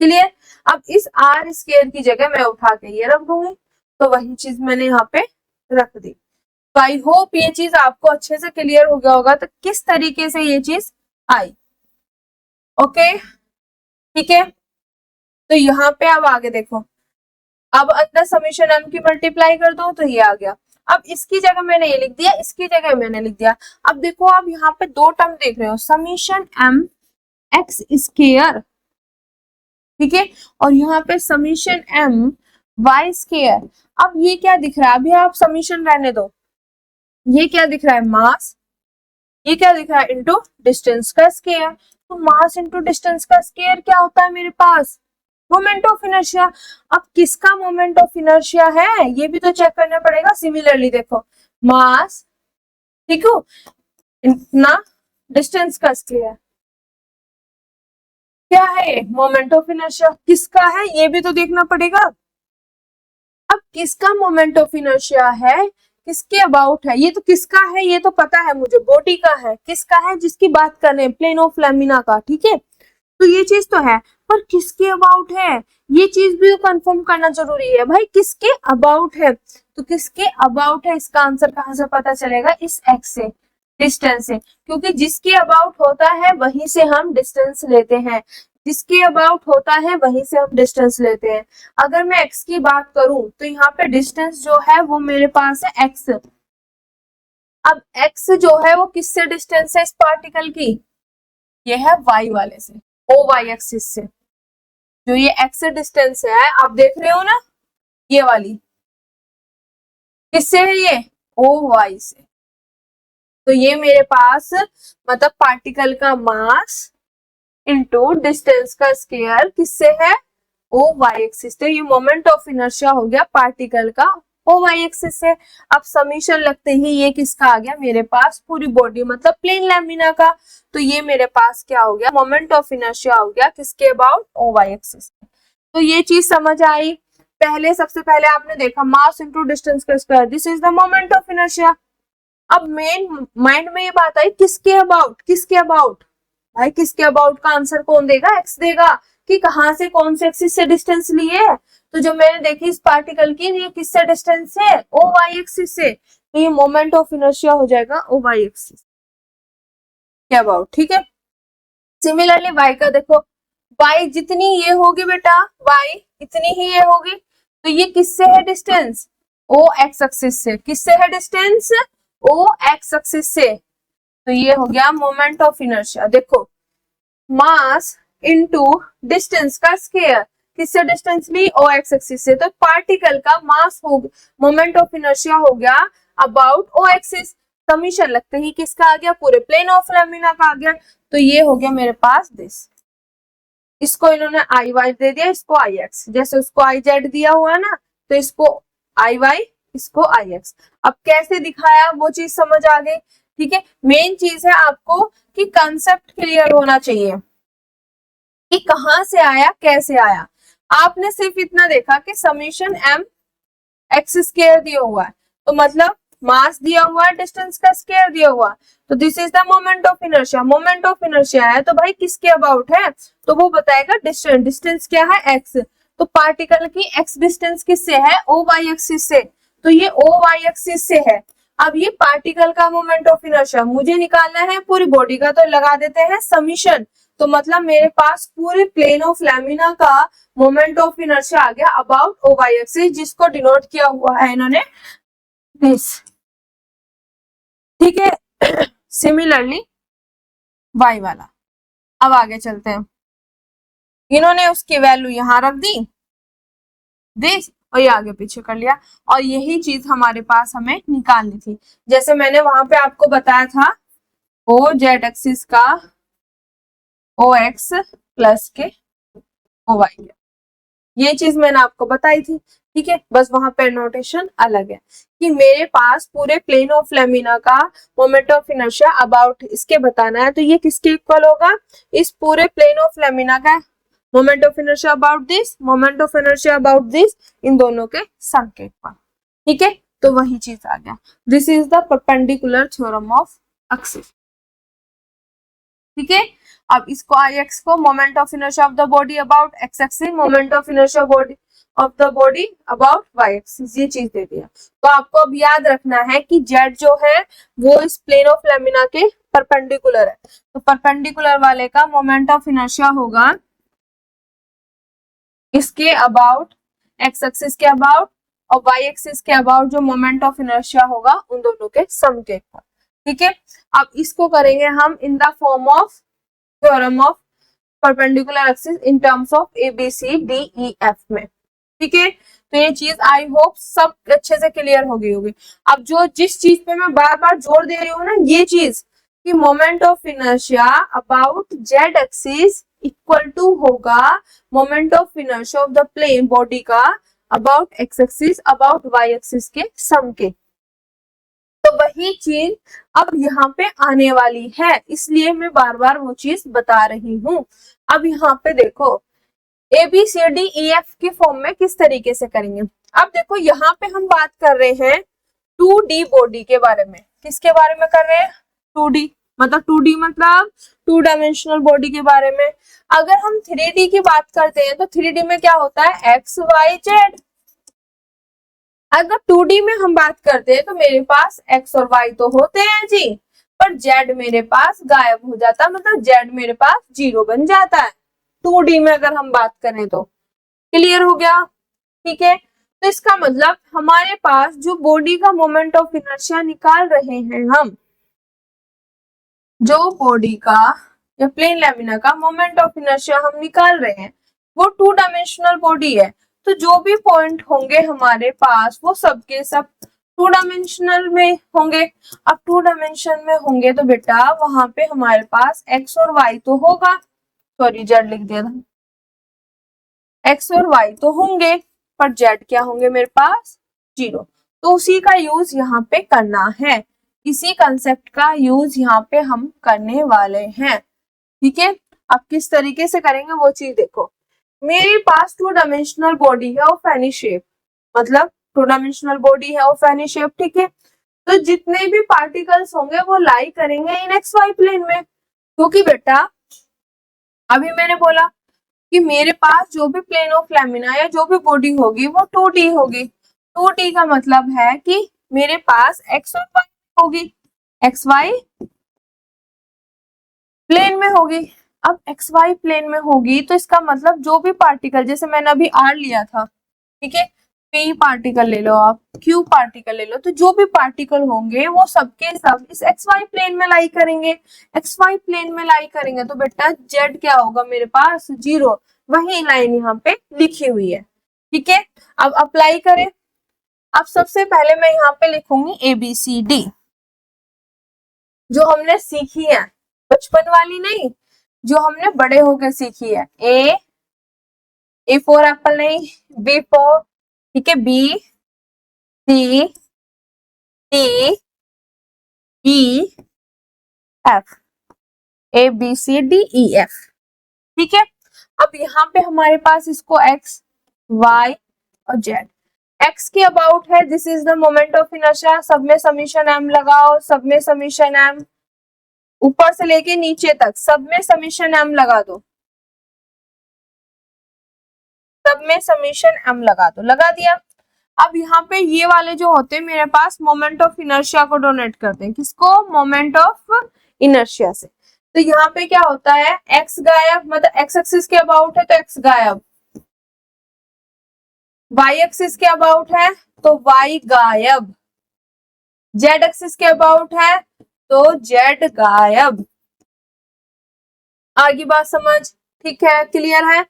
क्लियर। अब इस आर स्क्वायर की जगह मैं उठा के ये रख दूंगी, तो वही चीज मैंने यहाँ पे रख दी। तो आई होप ये चीज आपको अच्छे से क्लियर हो गया होगा, तो किस तरीके से ये चीज आई, ओके, ठीक है। तो यहाँ पे अब आगे देखो, अब अंदर समीशन m की मल्टीप्लाई कर दो, तो ये आ गया। अब इसकी जगह मैंने ये लिख दिया, इसकी जगह मैंने लिख दिया। अब देखो आप यहाँ पे दो टर्म देख रहे हो, समीशन m x स्क्वायर, ठीक है, और यहाँ पे समीशन m y स्क्वायर। अब ये क्या दिख रहा है, अभी आप समीशन रहने दो, ये क्या दिख रहा है मास, ये क्या दिख रहा है इनटू डिस्टेंस का स्क्वायर। तो मास इनटू डिस्टेंस का स्क्वायर क्या होता है मेरे पास, मोमेंट ऑफ इनर्शिया। अब किसका मोमेंट ऑफ इनर्शिया है ये भी तो चेक करना पड़ेगा। सिमिलरली देखो, मास, ठीक हो, इतना डिस्टेंस का स्क्वायर क्या है, मोमेंट ऑफ इनर्शिया किसका है ये भी तो देखना पड़ेगा। अब किसका मोमेंट ऑफ इनर्शिया है, किसके अबाउट है, ये तो किसका है ये तो पता है मुझे, बॉडी का है, किसका है जिसकी बात कर रहे हैं, प्लेन ऑफ लैमिना का, ठीक है। तो ये चीज तो है, पर किसके अबाउट है ये चीज भी कंफर्म करना जरूरी है भाई, किसके अबाउट है। तो किसके अबाउट है इसका आंसर कहां से पता चलेगा, इस एक्स से, डिस्टेंस से, क्योंकि जिसके अबाउट होता है वहीं से हम डिस्टेंस लेते हैं, जिसके अबाउट होता है वहीं से हम डिस्टेंस लेते हैं। अगर मैं एक्स की बात करूं तो यहाँ पे डिस्टेंस जो है वो मेरे पास है एक्स। अब एक्स जो है वो किससे डिस्टेंस है इस पार्टिकल की, ये है वाई वाले से, ओ वाई एक्सिस से, जो ये एक्स डिस्टेंस है आप देख रहे हो ना, ये वाली किससे है, ये ओ वाई से। तो ये मेरे पास मतलब पार्टिकल का मास इनटू डिस्टेंस का स्क्वायर किससे है, ओ वाई एक्सिस से। ये मोमेंट ऑफ इनर्शिया हो गया पार्टिकल का ओ वाई एक्सिस से। अब समीशन लगते ही ये किसका आ गया मेरे पास, पूरी बॉडी मतलब प्लेन लैमिना का। तो ये मेरे पास क्या हो गया, मोमेंट ऑफ इनर्शिया हो गया किसके अबाउट, ओ वाई एक्सिस। तो ये चीज समझ आई। पहले सबसे पहले आपने देखा मास इनटू डिस्टेंस का square, this is the moment of inertia. अब मेन माइंड में ये बात आई किसके अबाउट, किसके अबाउट, भाई किसके अबाउट का आंसर कौन देगा, एक्स देगा, कि कहां से कौन से एक्सिस से डिस्टेंस लिए। तो जो मैंने देखी इस पार्टिकल की, ये किससे डिस्टेंस है, ओ वाई एक्सिस से, तो ये मोमेंट ऑफ इनर्शिया हो जाएगा ओ वाई एक्सिस। के अबाउट, ठीक है। सिमिलरली y का देखो, y जितनी ये होगी बेटा, y इतनी ही ये होगी, तो ये किससे है डिस्टेंस, o x एक्सिस से। किससे है डिस्टेंस, o x एक्सिस से। तो ये हो गया मोमेंट ऑफ इनर्शिया। देखो मास इनटू डिस्टेंस का स्क्वायर, किससे डिस्टेंस ली, o x एक्सिस से। तो पार्टिकल का मास हो, मोमेंट ऑफ इनर्शिया हो गया अबाउट o एक्सिस। समीशन लगते ही किसका आ गया, पूरे प्लेन ऑफ लैमिना का आ गया। तो ये हो गया मेरे पास दिस, इसको इन्होंने आई वाई दे दिया, इसको आई एक्स, जैसे उसको आई जेड दिया हुआ ना, तो इसको आई वाई, इसको आई एक्स। अब कैसे दिखाया वो चीज समझ आ गई, ठीक है। मेन चीज है आपको कि कंसेप्ट क्लियर होना चाहिए कि कहां से आया कैसे आया। आपने सिर्फ इतना देखा कि समीशन एम एक्स स्क्वायर दिया हुआ है, तो मतलब मास दिया हुआ है, डिस्टेंस का स्क्वायर दिया हुआ, तो this is the moment of inertia. Moment of inertia है तो भाई किसके अबाउट है, तो वो बताएगा डिस्टेंस। डिस्टेंस क्या है, एक्स, तो पार्टिकल की एक्स डिस्टेंस किससे है, ओ वाई एक्सिस से, तो ये ओ वाई एक्सिस से है। अब ये पार्टिकल का मोमेंट ऑफ इनर्शिया मुझे निकालना है, पूरी बॉडी का, तो लगा देते हैं समीशन। तो मतलब मेरे पास पूरे प्लेन ऑफ लैमिना का मोमेंट ऑफ इनर्शिया आ गया अबाउट ओ वाई एक्सिस, जिसको डिनोट किया हुआ है इन्होंने दिस, ठीक है। सिमिलरली y वाला, अब आगे चलते हैं। इन्होंने उसकी वैल्यू यहां रख दी दिस, और ये आगे पीछे कर लिया, और यही चीज हमारे पास हमें निकालनी थी। जैसे मैंने वहां पे आपको बताया था ओ जेड एक्सिस का ओ एक्स प्लस के ओ वाई, ये चीज मैंने आपको बताई थी, ठीक है। बस वहां पे नोटेशन अलग है कि मेरे पास पूरे प्लेन ऑफ लैमिना का मोमेंट ऑफ इनर्शिया अबाउट इसके बताना है, तो ये किसके इक्वल होगा, इस पूरे प्लेन ऑफ लैमिना का moment of inertia about this, moment of inertia about this, इन दोनों के सम के इक्वल, ठीक है। तो वही चीज आ गया, this is the perpendicular theorem of axis, ठीक है। अब इसको आई एक्स को moment of inertia of the body about X axis, moment of inertia body of the body about Y axis, ये चीज दे दिया। तो आपको अब याद रखना है कि जेड जो है वो इस प्लेन ऑफ लैमिना के परपेंडिकुलर है, तो परपेंडिकुलर वाले का मोमेंट ऑफ इनर्शिया होगा इसके अबाउट, एक्स एक्सिस के अबाउट और वाई एक्सिस के अबाउट, जो मोमेंट ऑफ इनर्शिया होगा उन दोनों के सम के, ठीक है। अब इसको करेंगे हम in the form of theorem of perpendicular axis in terms of A B C D E F में, ठीक है। तो ये चीज आई होप सब अच्छे से क्लियर हो गई होगी। अब जो जिस चीज पे मैं बार बार जोर दे रही हूँ ना, ये चीज कि moment of inertia about Z axis equal to होगा moment of inertia of the plane body का about X axis about Y axis के सम के, तो वही चीज अब यहाँ पे आने वाली है, इसलिए मैं बार बार वो चीज बता रही हूँ। अब यहाँ पे देखो A B C D E F की फॉर्म में किस तरीके से करेंगे। अब देखो यहाँ पे हम बात कर रहे हैं 2D बॉडी के बारे में, किसके बारे में कर रहे हैं, 2D मतलब 2D मतलब 2 डायमेंशनल बॉडी के बारे में। अगर हम 3D की बात करते हैं तो 3D में क्या होता है, एक्स वाई जेड। अगर 2D में हम बात करते हैं तो मेरे पास x और y तो होते हैं जी, पर z मेरे पास गायब हो जाता है, मतलब z मेरे पास 0 बन जाता है 2D में अगर हम बात करें तो। क्लियर हो गया, ठीक है। तो इसका मतलब हमारे पास जो बॉडी का मोमेंट ऑफ इनर्शिया निकाल रहे हैं हम, जो बॉडी का या प्लेन लैमिना का मोमेंट ऑफ इनर्शिया हम निकाल रहे हैं वो 2 डायमेंशनल बॉडी है, तो जो भी पॉइंट होंगे हमारे पास वो सब के सब 2 डायमेंशनल में होंगे। अब 2 डायमेंशन में होंगे तो बेटा वहां पे हमारे पास x और y तो होगा, सॉरी जेड लिख दिया था, x और y तो होंगे पर z क्या होंगे मेरे पास, 0। तो उसी का यूज यहाँ पे करना है, इसी कंसेप्ट का यूज यहाँ पे हम करने वाले हैं, ठीक है। अब किस तरीके से करेंगे वो चीज देखो, मेरे पास 2 डायमेंशनल बॉडी है ऑफ एनी शेप, मतलब 2 डायमेंशनल बॉडी है ऑफ एनी शेप, ठीक है। तो जितने भी पार्टिकल्स होंगे वो लाई करेंगे इन एक्स वाई प्लेन में, क्योंकि बेटा अभी मैंने बोला कि मेरे पास जो भी प्लेन ऑफ लैमिना या जो भी बॉडी होगी वो 2D होगी। 2D का मतलब है कि मेरे पास एक्स और वाई होगी, एक्स वाई प्लेन में होगी। अब एक्स वाई प्लेन में होगी तो इसका मतलब जो भी पार्टिकल, जैसे मैंने अभी आर लिया था, ठीक है, पी पार्टिकल ले लो आप, क्यू पार्टिकल ले लो, तो जो भी पार्टिकल होंगे वो सबके सब इस एक्स वाई प्लेन में लाई करेंगे। एक्स वाई प्लेन में लाई करेंगे तो बेटा जेड क्या होगा मेरे पास, 0। वही लाइन यहाँ पे लिखी हुई है, ठीक है। अब अप्लाई करें। अब सबसे पहले मैं यहाँ पे लिखूंगी ABCD, जो हमने सीखी है, बचपन वाली नहीं, जो हमने बड़े होकर सीखी है। ए फॉर एप्पल नहीं, बी फॉर, ठीक है, B, C, D, E, F, ABCDEF, ठीक है। अब यहाँ पे हमारे पास इसको एक्स, वाई और जेड। एक्स के अबाउट है, this is the moment of inertia, सब में समीशन एम लगाओ, सब में समीशन एम, ऊपर से लेके नीचे तक सब में समीशन एम लगा दो, सब में समीशन एम लगा दो, लगा दिया। अब यहाँ पे ये वाले जो होते हैं मेरे पास मोमेंट ऑफ इनर्शिया को डोनेट करते हैं, किसको, मोमेंट ऑफ इनर्शिया से। तो यहाँ पे क्या होता है, एक्स गायब, मतलब एक्स एक्सिस के अबाउट है तो एक्स गायब, वाई एक्सिस के अबाउट है तो वाई गायब, जेड एक्सिस के अबाउट है तो जेड गायब। आगे बात समझ, ठीक है, क्लियर है।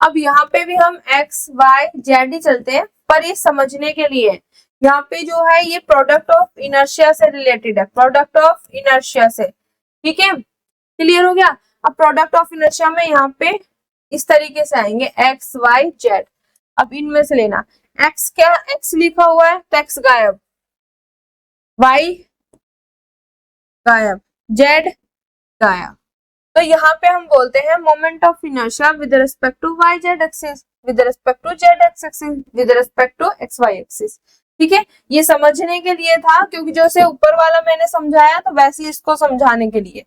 अब यहाँ पे भी हम एक्स वाई जेड ही चलते हैं, पर ये समझने के लिए यहाँ पे जो है ये प्रोडक्ट ऑफ इनर्शिया से रिलेटेड है, प्रोडक्ट ऑफ इनर्शिया से, ठीक है, क्लियर हो गया। अब प्रोडक्ट ऑफ इनर्शिया में यहाँ पे इस तरीके से आएंगे एक्स वाई जेड। अब इनमें से लेना, एक्स क्या, एक्स लिखा हुआ है तो एक्स गायब, वाई गायब, जेड गायब। तो यहाँ पे हम बोलते हैं moment of inertia with respect to Y Z axis, with respect to Z X axis, with respect to X Y axis, ठीक है। ये समझने के लिए था, क्योंकि जैसे ऊपर वाला मैंने समझाया तो वैसे ही इसको समझाने के लिए।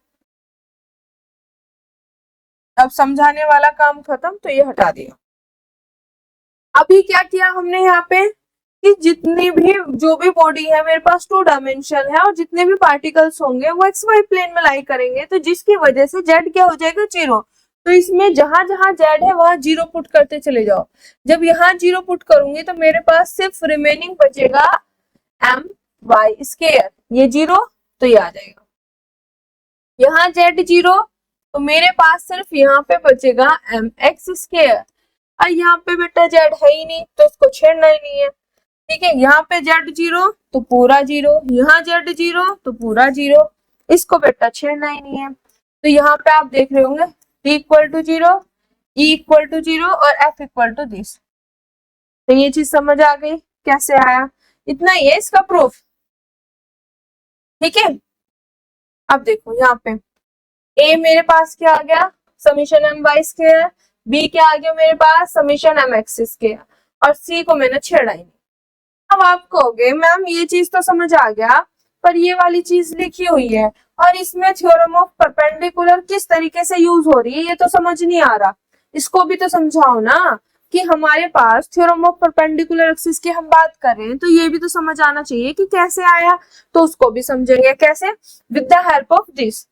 अब समझाने वाला काम खत्म तो ये हटा दिया। अभी क्या किया हमने यहाँ पे कि जितनी भी जो भी बॉडी है मेरे पास 2 डायमेंशन है और जितने भी पार्टिकल्स होंगे वो एक्स वाई प्लेन में लाई करेंगे, तो जिसकी वजह से जेड क्या हो जाएगा, 0। तो इसमें जहां जहां जेड है वहां 0 पुट करते चले जाओ। जब यहाँ 0 पुट करूंगी तो मेरे पास सिर्फ रिमेनिंग बचेगा एम वाई स्केयर, ये 0 तो ये आ जाएगा। यहाँ जेड 0 तो मेरे पास सिर्फ यहाँ पे बचेगा एम एक्स स्केयर, और यहाँ पे बेटा जेड है ही नहीं तो इसको छेड़ना ही नहीं है, ठीक है। यहाँ पे जेड 0 तो पूरा 0, यहाँ जेड 0 तो पूरा 0, इसको बेटा छेड़ना ही नहीं है। तो यहाँ पे आप देख रहे होंगे T equal to 0, E equal to 0 और F इक्वल टू दिस। तो ये चीज समझ आ गई कैसे आया, इतना ही है इसका प्रूफ, ठीक है। अब देखो यहाँ पे A मेरे पास क्या आ गया, summation M Y square, B क्या आ गया मेरे पास, समीशन एम एक्स स्क्वायर, और C को मैंने छेड़ा ही नहीं। अब आप कहोगे मैम ये चीज तो समझ आ गया, पर ये वाली चीज लिखी हुई है और इसमें थ्योरम ऑफ परपेंडिकुलर किस तरीके से यूज हो रही है ये तो समझ नहीं आ रहा, इसको भी तो समझाओ ना, कि हमारे पास थ्योरम ऑफ परपेंडिकुलर एक्सिस की हम बात कर रहे हैं तो ये भी तो समझ आना चाहिए कि कैसे आया, तो उसको भी समझेंगे कैसे, with the help of this.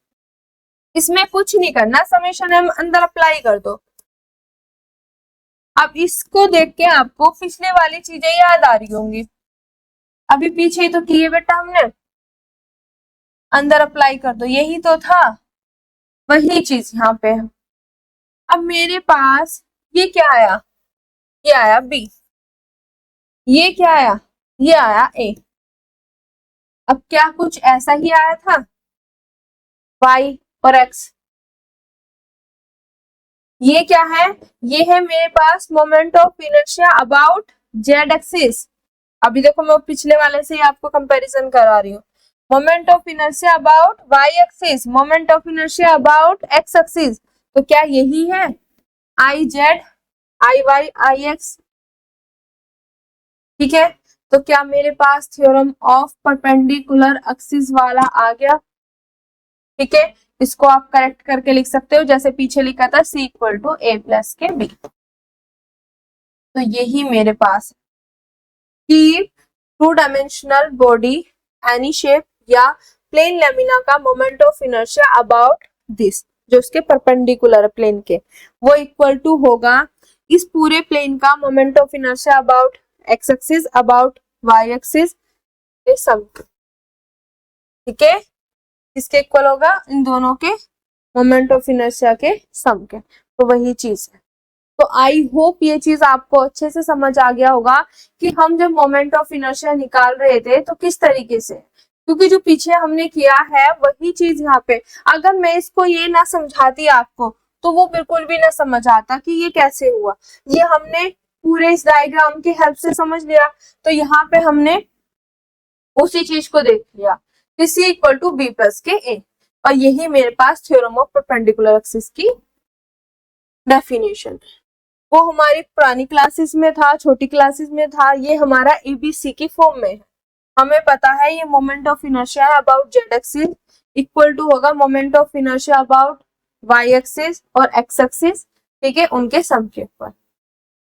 इसमें कुछ नहीं करना, समेशन एम अंदर अप्लाई कर दो। अब इसको देख के आपको पिछले वाली चीजें याद आ रही होंगी, अभी पीछे तो किए बेटा हमने, अंदर अप्लाई कर दो, यही तो था, वही चीज यहाँ पे है। अब मेरे पास ये क्या आया, ये आया बी, ये क्या आया, ये आया ए। अब क्या कुछ ऐसा ही आया था, वाई और एक्स, ये क्या है, ये है मेरे पास moment of inertia about Z axis. अभी देखो मैं पिछले वाले से ही आपको कंपैरिजन करा रही हूँ, moment of inertia about Y axis, moment of inertia about X axis, तो क्या यही है, I Z I Y I X, ठीक है। तो क्या मेरे पास थ्योरम ऑफ परपेंडिकुलर एक्सिस वाला आ गया, ठीक है। इसको आप करेक्ट करके लिख सकते हो, जैसे पीछे लिखा था C equal to A plus के B। तो यही मेरे पास कि 2 डायमेंशनल बॉडी एनी शेप या प्लेन लेमिना का moment of inertia about this, जो उसके परपेंडिकुलर प्लेन के, वो इक्वल टू होगा इस पूरे प्लेन का moment of inertia about X axis about Y axis के सम। ठीक है, इसके इक्वल होगा इन दोनों के मोमेंट ऑफ इनर्शिया के सम के। तो वही चीज है। तो आई होप ये चीज आपको अच्छे से समझ आ गया होगा कि हम जब मोमेंट ऑफ इनर्शिया निकाल रहे थे तो किस तरीके से, क्योंकि जो पीछे हमने किया है वही चीज यहाँ पे, अगर मैं इसको ये ना समझाती आपको तो वो बिल्कुल भी ना समझ आता कि ये कैसे हुआ। ये हमने पूरे इस डायग्राम की हेल्प से समझ लिया, तो यहाँ पे हमने उसी चीज को देख लिया कि C equal to B plus के ए, और यही मेरे पास थ्योरम ऑफ परपेंडिकुलर एक्सिस की डेफिनेशन है। वो हमारी पुरानी क्लासेस में था, छोटी क्लासेस में था, ये हमारा एबीसी की फॉर्म में है। हमें पता है ये मोमेंट ऑफ इनर्शिया है about Z axis equal to होगा moment of inertia about Y axis और एक्स एक्सिस, ठीक है, उनके सम के ऊपर।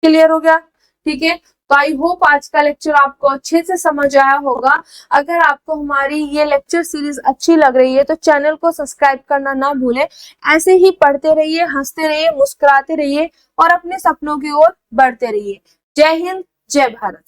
क्लियर हो गया? ठीक है, तो आई होप आज का लेक्चर आपको अच्छे से समझ आया होगा। अगर आपको हमारी ये लेक्चर सीरीज अच्छी लग रही है तो चैनल को सब्सक्राइब करना ना भूलें। ऐसे ही पढ़ते रहिए, हंसते रहिए, मुस्कुराते रहिए और अपने सपनों की ओर बढ़ते रहिए। जय हिंद, जय भारत।